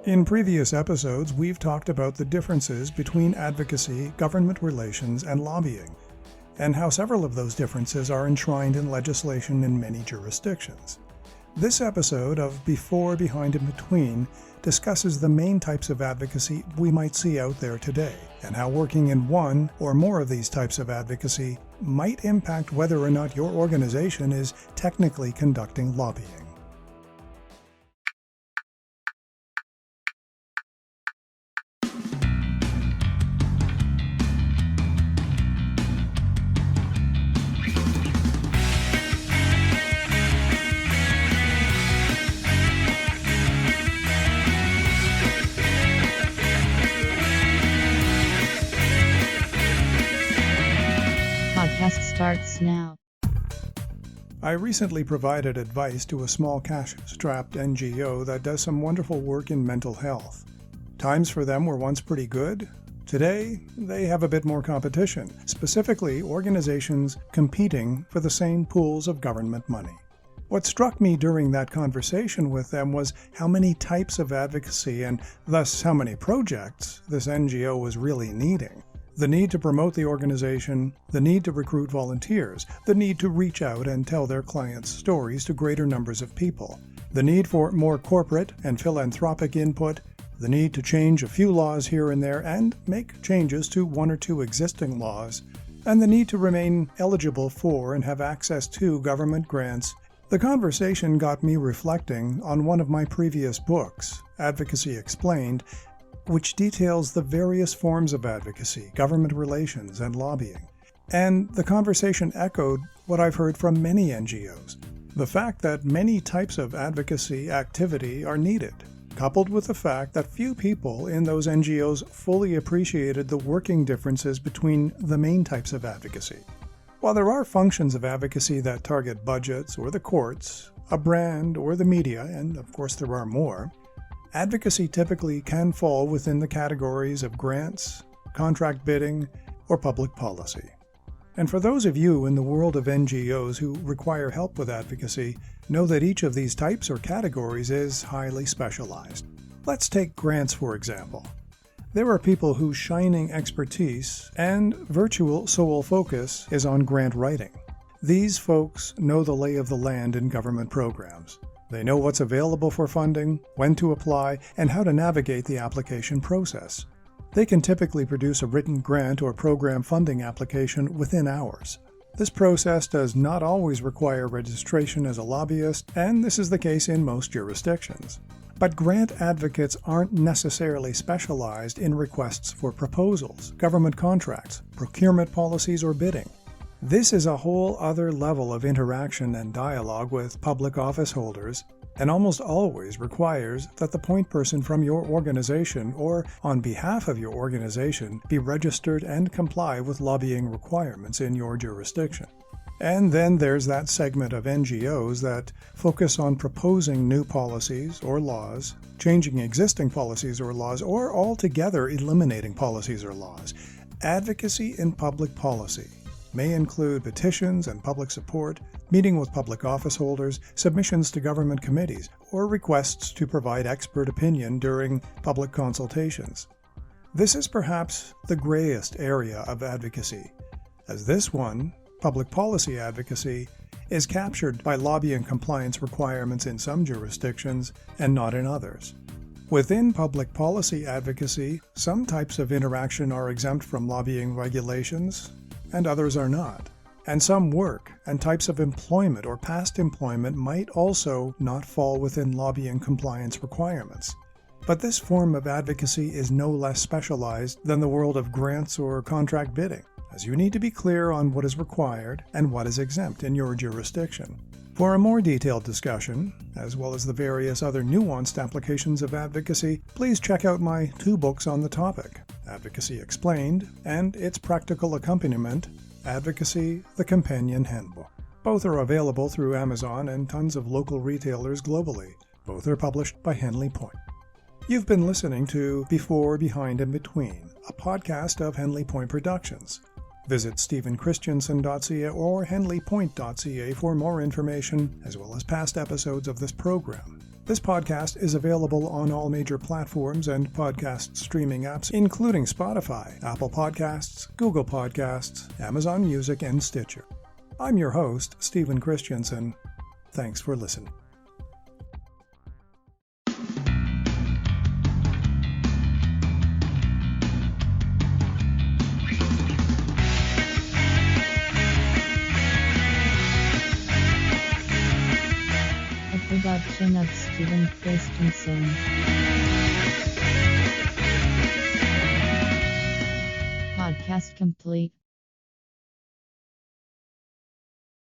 In previous episodes, we've talked about the differences between advocacy, government relations, and lobbying, and how several of those differences are enshrined in legislation in many jurisdictions. This episode of Before, Behind, and Between discusses the main types of advocacy we might see out there today, and how working in one or more of these types of advocacy might impact whether or not your organization is technically conducting lobbying. Podcast starts now. I recently provided advice to a small cash-strapped NGO that does some wonderful work in mental health. Times for them were once pretty good. Today, they have a bit more competition, specifically organizations competing for the same pools of government money. What struck me during that conversation with them was how many types of advocacy and thus how many projects this NGO was really needing. The need to promote the organization, the need to recruit volunteers, the need to reach out and tell their clients' stories to greater numbers of people, the need for more corporate and philanthropic input, the need to change a few laws here and there and make changes to one or two existing laws, and the need to remain eligible for and have access to government grants. The conversation got me reflecting on one of my previous books, Advocacy Explained, which details the various forms of advocacy, government relations, and lobbying. And the conversation echoed what I've heard from many NGOs. The fact that many types of advocacy activity are needed, coupled with the fact that few people in those NGOs fully appreciated the working differences between the main types of advocacy. While there are functions of advocacy that target budgets or the courts, a brand or the media, and of course there are more, advocacy typically can fall within the categories of grants, contract bidding, or public policy. And for those of you in the world of NGOs who require help with advocacy, know that each of these types or categories is highly specialized. Let's take grants, for example. There are people whose shining expertise and virtual sole focus is on grant writing. These folks know the lay of the land in government programs. They know what's available for funding, when to apply, and how to navigate the application process. They can typically produce a written grant or program funding application within hours. This process does not always require registration as a lobbyist, and this is the case in most jurisdictions. But grant advocates aren't necessarily specialized in requests for proposals, government contracts, procurement policies, or bidding. This is a whole other level of interaction and dialogue with public office holders, and almost always requires that the point person from your organization or on behalf of your organization be registered and comply with lobbying requirements in your jurisdiction. And then there's that segment of NGOs that focus on proposing new policies or laws, changing existing policies or laws, or altogether eliminating policies or laws. Advocacy in public policy may include petitions and public support, meeting with public office holders, submissions to government committees, or requests to provide expert opinion during public consultations. This is perhaps the grayest area of advocacy, as this one, public policy advocacy, is captured by lobbying compliance requirements in some jurisdictions and not in others. Within public policy advocacy, some types of interaction are exempt from lobbying regulations, and others are not. And some work and types of employment or past employment might also not fall within lobbying compliance requirements. But this form of advocacy is no less specialized than the world of grants or contract bidding, as you need to be clear on what is required and what is exempt in your jurisdiction. For a more detailed discussion, as well as the various other nuanced applications of advocacy, please check out my 2 books on the topic, Advocacy Explained and its practical accompaniment, Advocacy, the Companion Handbook. Both are available through Amazon and tons of local retailers globally. Both are published by Henley Point. You've been listening to Before, Behind, and Between, a podcast of Henley Point Productions. Visit stephenchristiansen.ca or henleypoint.ca for more information, as well as past episodes of this program. This podcast is available on all major platforms and podcast streaming apps, including Spotify, Apple Podcasts, Google Podcasts, Amazon Music, and Stitcher. I'm your host, Stephen Christensen. Thanks for listening. Production of Stephen Christensen. Podcast complete.